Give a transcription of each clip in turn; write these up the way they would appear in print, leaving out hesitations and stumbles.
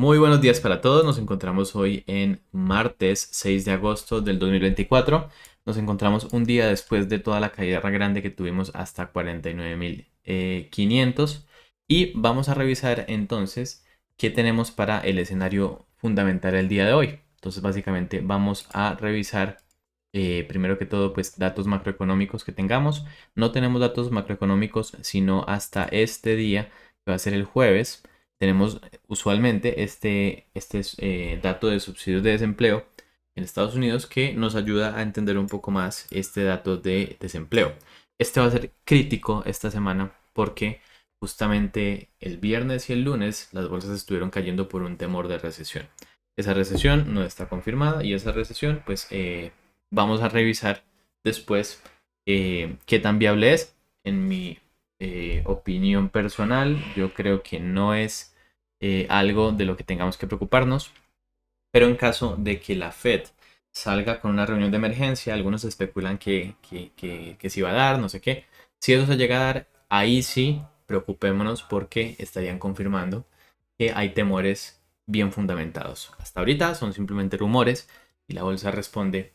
Muy buenos días para todos. Nos encontramos hoy en martes 6 de agosto del 2024. Nos encontramos un día después de toda la caída grande que tuvimos hasta 49.500 y vamos a revisar entonces qué tenemos para el escenario fundamental el día de hoy. Entonces básicamente vamos a revisar primero que todo pues datos macroeconómicos que tengamos. No tenemos datos macroeconómicos sino hasta este día que va a ser el jueves. Tenemos usualmente este dato de subsidios de desempleo en Estados Unidos que nos ayuda a entender un poco más este dato de desempleo. Este va a ser crítico esta semana porque justamente el viernes y el lunes las bolsas estuvieron cayendo por un temor de recesión. Esa recesión no está confirmada y esa recesión pues vamos a revisar después qué tan viable es. En mi opinión personal, yo creo que no es algo de lo que tengamos que preocuparnos, pero en caso de que la Fed salga con una reunión de emergencia, algunos especulan que sí va a dar, no sé qué. Si eso se llega a dar, ahí sí preocupémonos porque estarían confirmando que hay temores bien fundamentados. Hasta ahorita son simplemente rumores y la bolsa responde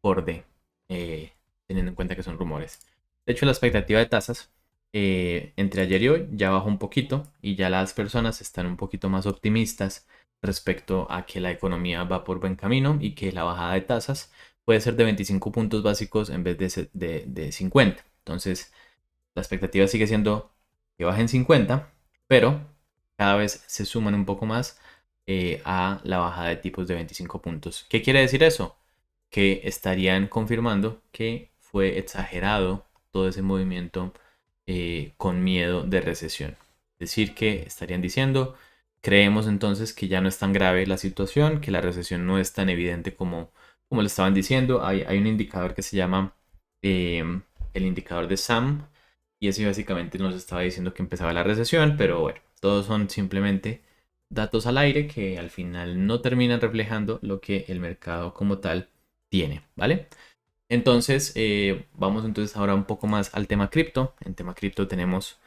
por D, teniendo en cuenta que son rumores. De hecho, la expectativa de tasas entre ayer y hoy ya bajó un poquito y ya las personas están un poquito más optimistas respecto a que la economía va por buen camino y que la bajada de tasas puede ser de 25 puntos básicos en vez de 50. Entonces, la expectativa sigue siendo que bajen 50, pero cada vez se suman un poco más a la bajada de tipos de 25 puntos. ¿Qué quiere decir eso? Que estarían confirmando que fue exagerado todo ese movimiento con miedo de recesión. Es decir, que estarían diciendo, creemos entonces que ya no es tan grave la situación, que la recesión no es tan evidente como lo estaban diciendo. Hay un indicador que se llama el indicador de SAM y ese básicamente nos estaba diciendo que empezaba la recesión, pero bueno, todos son simplemente datos al aire que al final no terminan reflejando lo que el mercado como tal tiene, ¿vale? Entonces, vamos entonces ahora un poco más al tema cripto. En tema cripto tenemos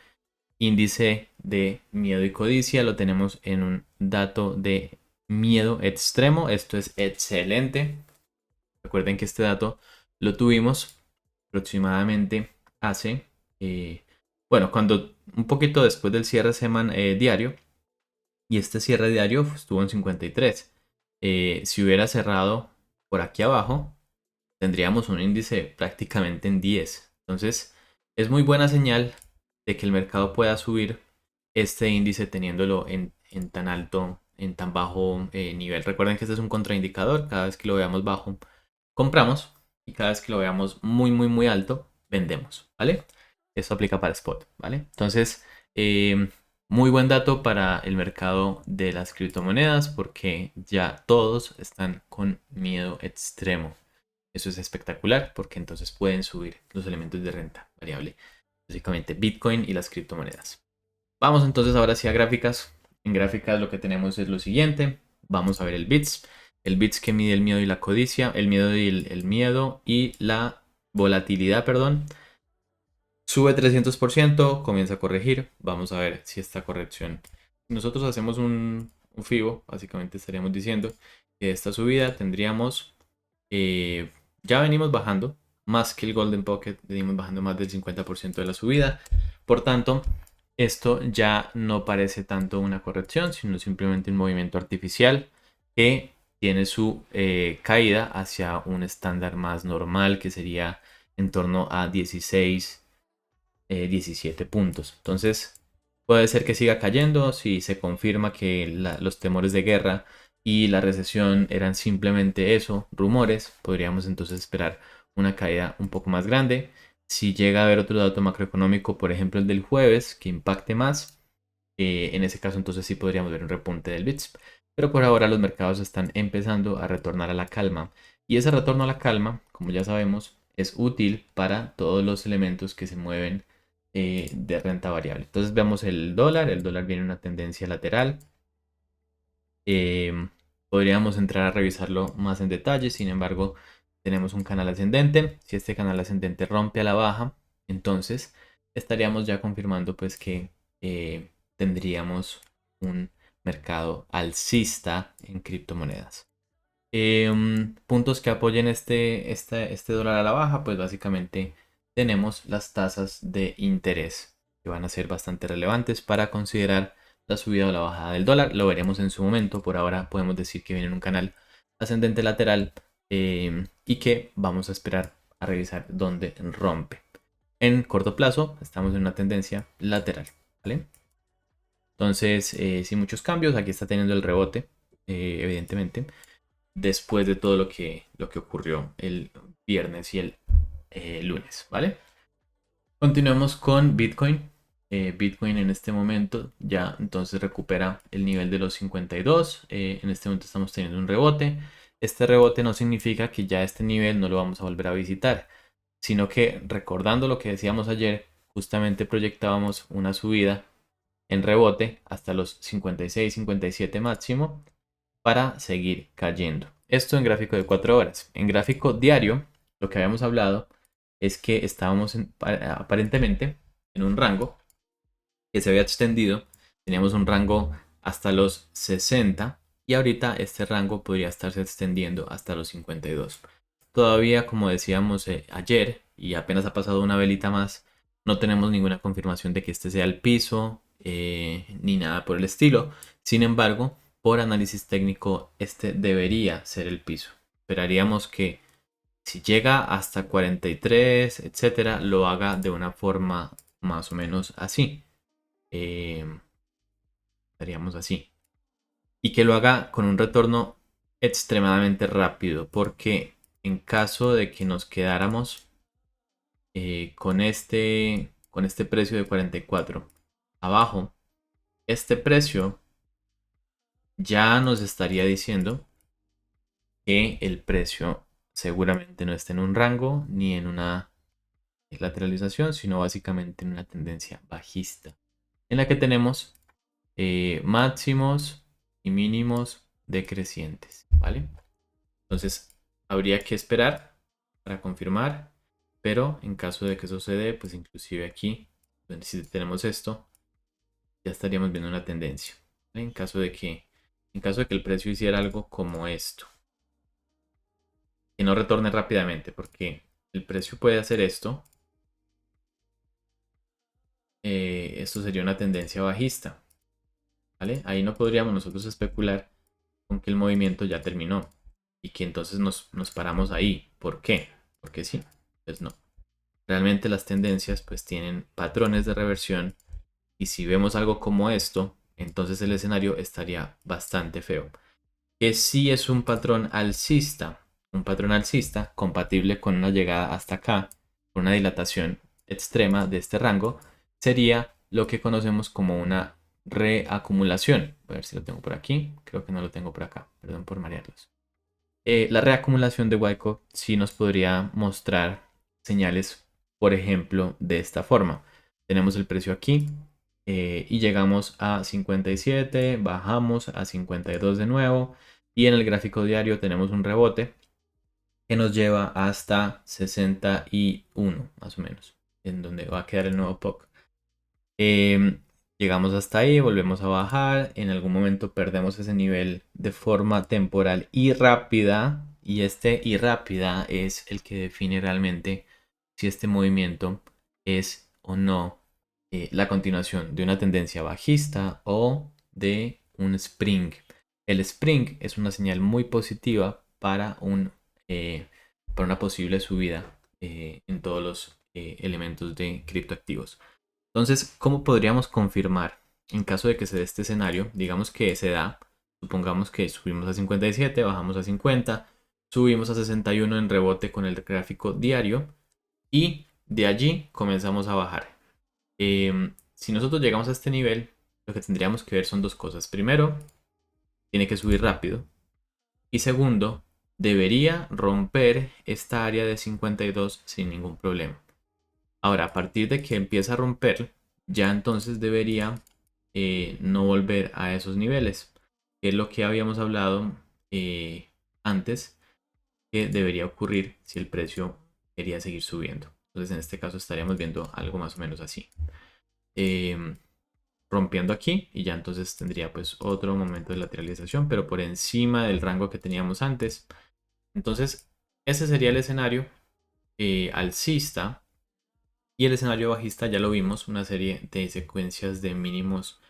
índice de miedo y codicia, lo tenemos en un dato de miedo extremo. Esto es excelente. Recuerden que este dato lo tuvimos aproximadamente hace, eh, bueno, cuando un poquito después del cierre diario, y este cierre diario estuvo en 53. Si hubiera cerrado por aquí abajo, tendríamos un índice prácticamente en 10. Entonces, es muy buena señal de que el mercado pueda subir este índice teniéndolo en tan alto, en tan bajo nivel. Recuerden que este es un contraindicador. Cada vez que lo veamos bajo, compramos. Y cada vez que lo veamos muy, muy, muy alto, vendemos. ¿Vale? Esto aplica para spot. ¿Vale? Entonces, muy buen dato para el mercado de las criptomonedas porque ya todos están con miedo extremo. Eso es espectacular porque entonces pueden subir los elementos de renta variable, básicamente Bitcoin y las criptomonedas. Vamos entonces ahora sí a gráficas. En gráficas lo que tenemos es lo siguiente. Vamos a ver el BITS. El BITS que mide el miedo y la codicia, el miedo y el miedo y la volatilidad, perdón. Sube 300%, comienza a corregir. Vamos a ver si esta corrección. Si nosotros hacemos un FIBO, básicamente estaríamos diciendo que esta subida tendríamos eh, ya venimos bajando más que el Golden Pocket, venimos bajando más del 50% de la subida. Por tanto, esto ya no parece tanto una corrección, sino simplemente un movimiento artificial que tiene su caída hacia un estándar más normal que sería en torno a 16, 17 puntos. Entonces, puede ser que siga cayendo si se confirma que los temores de guerra y la recesión eran simplemente eso, rumores. Podríamos entonces esperar una caída un poco más grande. Si llega a haber otro dato macroeconómico, por ejemplo el del jueves, que impacte más, en ese caso entonces sí podríamos ver un repunte del BITS. Pero por ahora los mercados están empezando a retornar a la calma. Y ese retorno a la calma, como ya sabemos, es útil para todos los elementos que se mueven de renta variable. Entonces veamos el dólar viene en una tendencia lateral. Eh, Podríamos entrar a revisarlo más en detalle, sin embargo tenemos un canal ascendente. Si este canal ascendente rompe a la baja, entonces estaríamos ya confirmando pues que tendríamos un mercado alcista en criptomonedas. Puntos que apoyen este dólar a la baja, pues básicamente tenemos las tasas de interés que van a ser bastante relevantes para considerar la subida o la bajada del dólar. Lo veremos en su momento. Por ahora podemos decir que viene en un canal ascendente lateral y que vamos a esperar a revisar dónde rompe. En corto plazo estamos en una tendencia lateral, ¿vale? Entonces, sin muchos cambios, aquí está teniendo el rebote, evidentemente, después de todo lo que ocurrió el viernes y el lunes, ¿vale? Continuamos con Bitcoin. Bitcoin en este momento ya entonces recupera el nivel de los 52. En este momento estamos teniendo un rebote. Este rebote no significa que ya este nivel no lo vamos a volver a visitar, sino que recordando lo que decíamos ayer, justamente proyectábamos una subida en rebote hasta los 56, 57 máximo para seguir cayendo. Esto en gráfico de 4 horas. En gráfico diario, lo que habíamos hablado es que estábamos aparentemente en un rango que se había extendido. Teníamos un rango hasta los 60 y ahorita este rango podría estarse extendiendo hasta los 52. Todavía, como decíamos ayer, y apenas ha pasado una velita más, no tenemos ninguna confirmación de que este sea el piso ni nada por el estilo. Sin embargo, por análisis técnico, este debería ser el piso. Esperaríamos que si llega hasta 43, etcétera, lo haga de una forma más o menos así. Estaríamos así. Y que lo haga con un retorno extremadamente rápido, porque en caso de que nos quedáramos con este precio de 44 abajo, este precio ya nos estaría diciendo que el precio seguramente no está en un rango ni en una lateralización, sino básicamente en una tendencia bajista, en la que tenemos máximos y mínimos decrecientes, ¿vale? Entonces, habría que esperar para confirmar, pero en caso de que eso se dé, pues inclusive aquí, si tenemos esto, ya estaríamos viendo una tendencia, ¿vale? En caso de que el precio hiciera algo como esto, que no retorne rápidamente, porque el precio puede hacer esto. Esto sería una tendencia bajista, ¿vale? Ahí no podríamos nosotros especular con que el movimiento ya terminó y que entonces nos paramos ahí. ¿Por qué? Porque sí, pues no. Realmente las tendencias pues tienen patrones de reversión y si vemos algo como esto, entonces el escenario estaría bastante feo. Que sí es un patrón alcista compatible con una llegada hasta acá, con una dilatación extrema de este rango, sería lo que conocemos como una reacumulación. A ver si lo tengo por aquí, creo que no lo tengo por acá, perdón por marearlos. La reacumulación de Wyckoff sí nos podría mostrar señales, por ejemplo, de esta forma. Tenemos el precio aquí y llegamos a 57, bajamos a 52 de nuevo y en el gráfico diario tenemos un rebote que nos lleva hasta 61 más o menos, en donde va a quedar el nuevo POC. Llegamos hasta ahí, volvemos a bajar, en algún momento perdemos ese nivel de forma temporal y rápida, y este y rápida es el que define realmente si este movimiento es o no la continuación de una tendencia bajista o de un spring. El spring es una señal muy positiva para una posible subida en todos los elementos de criptoactivos. Entonces, ¿cómo podríamos confirmar en caso de que se dé este escenario? Digamos que se da, supongamos que subimos a 57, bajamos a 50, subimos a 61 en rebote con el gráfico diario y de allí comenzamos a bajar. Si nosotros llegamos a este nivel, lo que tendríamos que ver son dos cosas. Primero, tiene que subir rápido. Y segundo, debería romper esta área de 52 sin ningún problema. Ahora, a partir de que empieza a romper, ya entonces debería no volver a esos niveles, que es lo que habíamos hablado antes, que debería ocurrir si el precio quería seguir subiendo. Entonces, en este caso estaríamos viendo algo más o menos así. Em, rompiendo aquí y ya entonces tendría pues otro momento de lateralización, pero por encima del rango que teníamos antes. Entonces, ese sería el escenario alcista. Y el escenario bajista ya lo vimos, una serie de secuencias de mínimos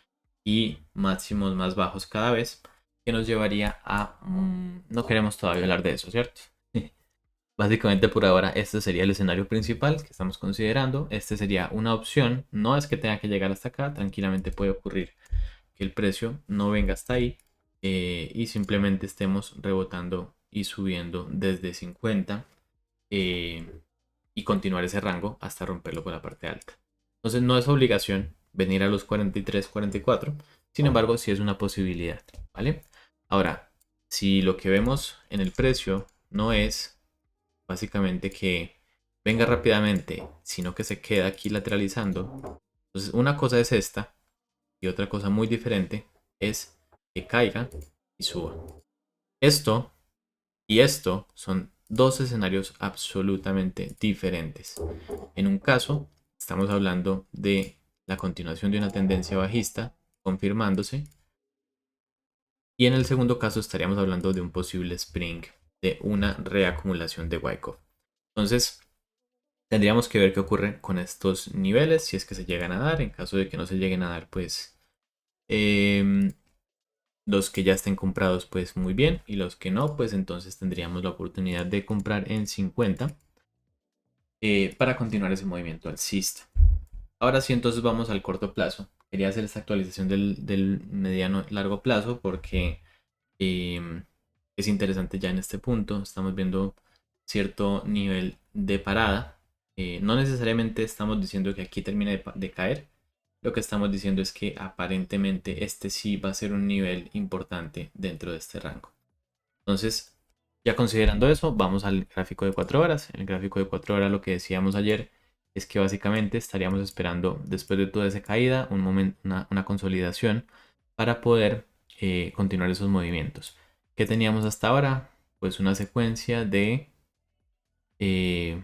y máximos más bajos cada vez, que nos llevaría a... no queremos todavía hablar de eso, ¿cierto? Básicamente por ahora este sería el escenario principal que estamos considerando. Este sería una opción, no es que tenga que llegar hasta acá, tranquilamente puede ocurrir que el precio no venga hasta ahí y simplemente estemos rebotando y subiendo desde 50 y continuar ese rango hasta romperlo por la parte alta. Entonces no es obligación venir a los 43, 44, sin embargo sí es una posibilidad, ¿vale? Ahora, si lo que vemos en el precio no es básicamente que venga rápidamente, sino que se queda aquí lateralizando, entonces una cosa es esta y otra cosa muy diferente es que caiga y suba. Esto y esto son dos escenarios absolutamente diferentes. En un caso, estamos hablando de la continuación de una tendencia bajista confirmándose. Y en el segundo caso estaríamos hablando de un posible spring, de una reacumulación de Wyckoff. Entonces, tendríamos que ver qué ocurre con estos niveles, si es que se llegan a dar. En caso de que no se lleguen a dar, pues los que ya estén comprados, pues muy bien. Y los que no, pues entonces tendríamos la oportunidad de comprar en 50 para continuar ese movimiento alcista. Ahora sí, entonces vamos al corto plazo. Quería hacer esta actualización del mediano largo plazo porque eh, es interesante ya en este punto. Estamos viendo cierto nivel de parada. No necesariamente estamos diciendo que aquí termine de caer. Lo que estamos diciendo es que aparentemente este sí va a ser un nivel importante dentro de este rango. Entonces, ya considerando eso, vamos al gráfico de 4 horas. En el gráfico de 4 horas lo que decíamos ayer es que básicamente estaríamos esperando después de toda esa caída un momento, una consolidación para poder continuar esos movimientos. ¿Qué teníamos hasta ahora? Pues una secuencia eh,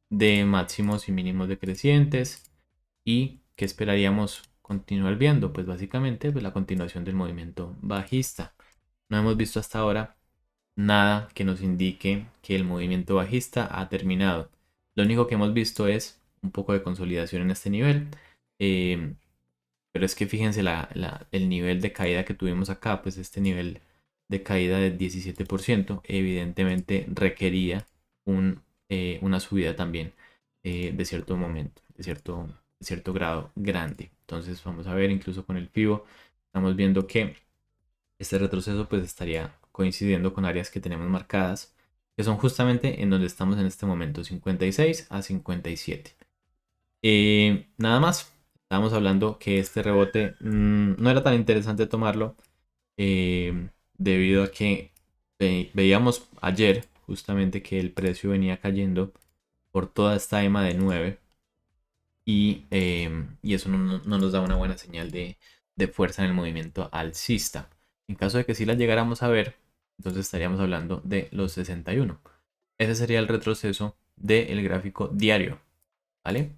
de máximos y mínimos decrecientes y que esperaríamos continuar viendo, pues básicamente pues la continuación del movimiento bajista. No hemos visto hasta ahora nada que nos indique que el movimiento bajista ha terminado. Lo único que hemos visto es un poco de consolidación en este nivel. eh, pero es que fíjense el nivel de caída que tuvimos acá, pues este nivel de caída del 17% evidentemente requería una subida también de cierto momento, de cierto grado grande. Entonces vamos a ver incluso con el FIBO, estamos viendo que este retroceso pues estaría coincidiendo con áreas que tenemos marcadas, que son justamente en donde estamos en este momento, 56 a 57. Nada más, estábamos hablando que este rebote no era tan interesante tomarlo debido a que veíamos ayer justamente que el precio venía cayendo por toda esta EMA de 9 y eso no nos da una buena señal de fuerza en el movimiento alcista. En caso de que sí la llegáramos a ver, entonces estaríamos hablando de los 61. Ese sería el retroceso del gráfico diario, ¿vale?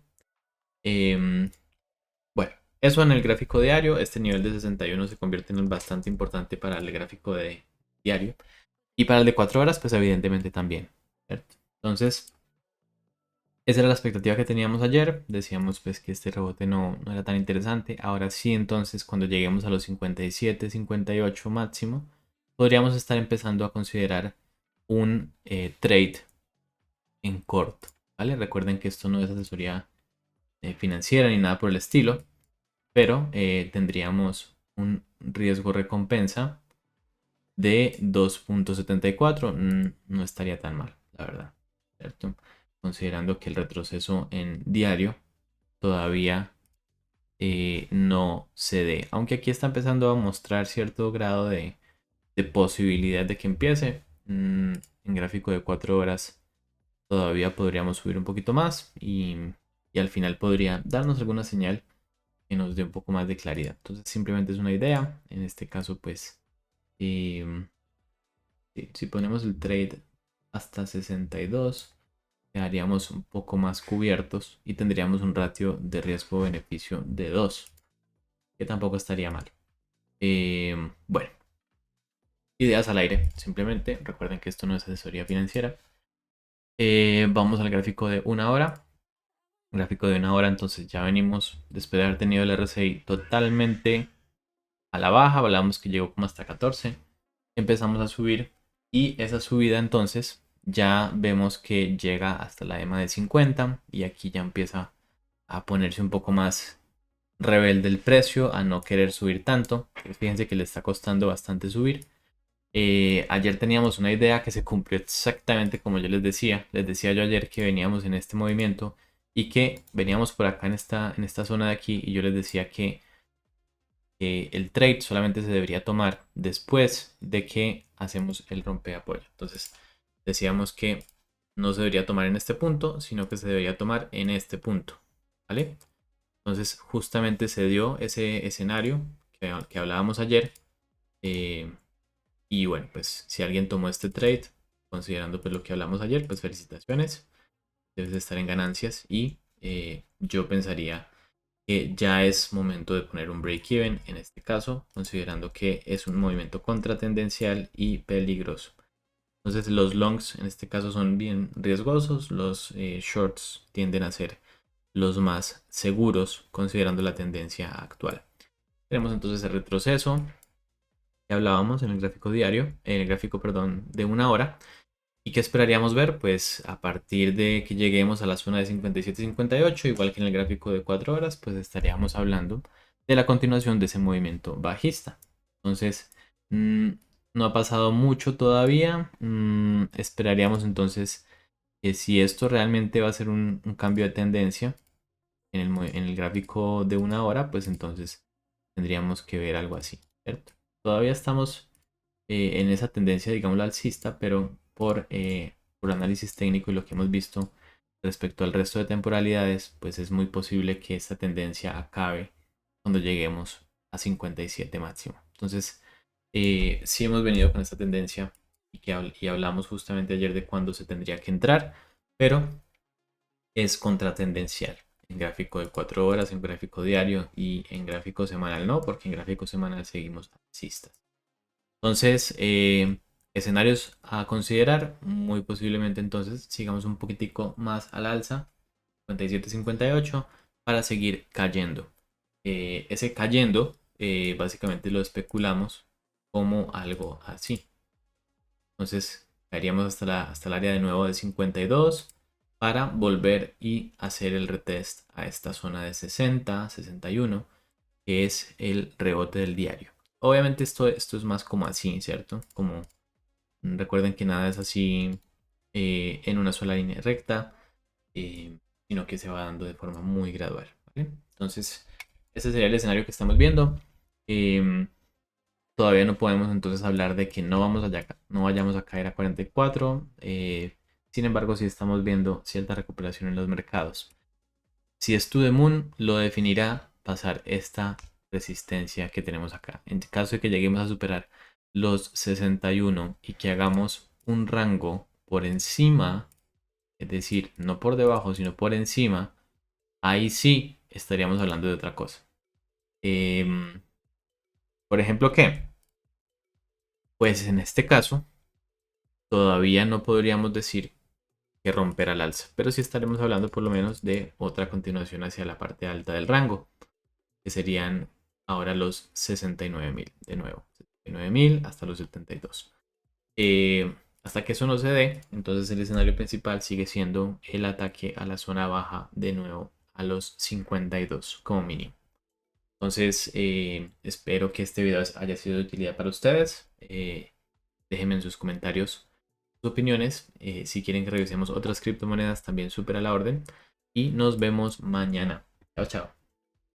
Bueno, eso en el gráfico diario, este nivel de 61 se convierte en bastante importante para el gráfico de diario. Y para el de 4 horas, pues evidentemente también, ¿cierto? Entonces, esa era la expectativa que teníamos ayer. Decíamos pues que este rebote no era tan interesante. Ahora sí, entonces, cuando lleguemos a los 57, 58 máximo, podríamos estar empezando a considerar un trade en corto, ¿vale? Recuerden que esto no es asesoría financiera ni nada por el estilo, pero tendríamos un riesgo recompensa de 2.74. No estaría tan mal, la verdad, ¿cierto? Considerando que el retroceso en diario todavía no se dé, aunque aquí está empezando a mostrar cierto grado de posibilidad de que empiece. En gráfico de 4 horas todavía podríamos subir un poquito más y al final podría darnos alguna señal que nos dé un poco más de claridad. Entonces simplemente es una idea. En este caso pues si ponemos el trade hasta 62, quedaríamos un poco más cubiertos y tendríamos un ratio de riesgo-beneficio de 2, que tampoco estaría mal. Bueno, ideas al aire, simplemente recuerden que esto no es asesoría financiera. Vamos al gráfico de una hora. Gráfico de una hora, entonces ya venimos después de haber tenido el RSI totalmente a la baja, hablamos que llegó como hasta 14, empezamos a subir y esa subida entonces ya vemos que llega hasta la EMA de 50 y aquí ya empieza a ponerse un poco más rebelde el precio, a no querer subir tanto. Fíjense que le está costando bastante subir. Ayer teníamos una idea que se cumplió exactamente como yo les decía. Les decía yo ayer que veníamos en este movimiento y que veníamos por acá en esta zona de aquí y yo les decía que el trade solamente se debería tomar después de que hacemos el rompeapoyo. Entonces decíamos que no se debería tomar en este punto, sino que se debería tomar en este punto. ¿Vale? Entonces justamente se dio ese escenario que hablábamos ayer. Y bueno, pues si alguien tomó este trade, considerando pues lo que hablamos ayer, pues felicitaciones. Debes de estar en ganancias y yo pensaría que ya es momento de poner un break-even en este caso, considerando que es un movimiento contratendencial y peligroso. Entonces los longs en este caso son bien riesgosos, los shorts tienden a ser los más seguros considerando la tendencia actual. Tenemos entonces el retroceso que hablábamos en el gráfico diario, en el gráfico, perdón, de una hora. ¿Y qué esperaríamos ver? Pues a partir de que lleguemos a la zona de 57-58, igual que en el gráfico de 4 horas, pues estaríamos hablando de la continuación de ese movimiento bajista. Entonces, no ha pasado mucho todavía. Esperaríamos entonces que si esto realmente va a ser un cambio de tendencia en el gráfico de una hora, pues entonces tendríamos que ver algo así, ¿cierto? Todavía estamos en esa tendencia, digamos, alcista, pero por análisis técnico y lo que hemos visto respecto al resto de temporalidades, pues es muy posible que esta tendencia acabe cuando lleguemos a 57 máximo. Entonces, sí hemos venido con esta tendencia y hablamos justamente ayer de cuándo se tendría que entrar, pero es contratendencial. En gráfico de 4 horas, en gráfico diario y en gráfico semanal no, porque en gráfico semanal seguimos alcistas. Entonces, escenarios a considerar, muy posiblemente entonces sigamos un poquitico más al alza, 57-58, para seguir cayendo. Ese cayendo, básicamente lo especulamos como algo así. Entonces, caeríamos hasta el área de nuevo de 52 para volver y hacer el retest a esta zona de 60-61, que es el rebote del diario. Obviamente esto es más como así, ¿cierto? Como recuerden que nada es así en una sola línea recta, sino que se va dando de forma muy gradual, ¿vale? Entonces, ese sería el escenario que estamos viendo. Todavía no podemos entonces hablar de que no vayamos a caer a 44. Sin embargo, sí estamos viendo cierta recuperación en los mercados. Si es to the moon, lo definirá pasar esta resistencia que tenemos acá. En caso de que lleguemos a superar los 61 y que hagamos un rango por encima, es decir, no por debajo, sino por encima, ahí sí estaríamos hablando de otra cosa. Por ejemplo, ¿qué? Pues en este caso, todavía no podríamos decir que romper al alza, pero sí estaremos hablando por lo menos de otra continuación hacia la parte alta del rango, que serían ahora los 69.000 de nuevo, 69.000 hasta los 72. Hasta que eso no se dé, entonces el escenario principal sigue siendo el ataque a la zona baja de nuevo a los 52 como mínimo. Entonces espero que este video haya sido de utilidad para ustedes. Déjenme en sus comentarios sus opiniones. Si quieren que revisemos otras criptomonedas, también súper a la orden. Y nos vemos mañana. Chao, chao.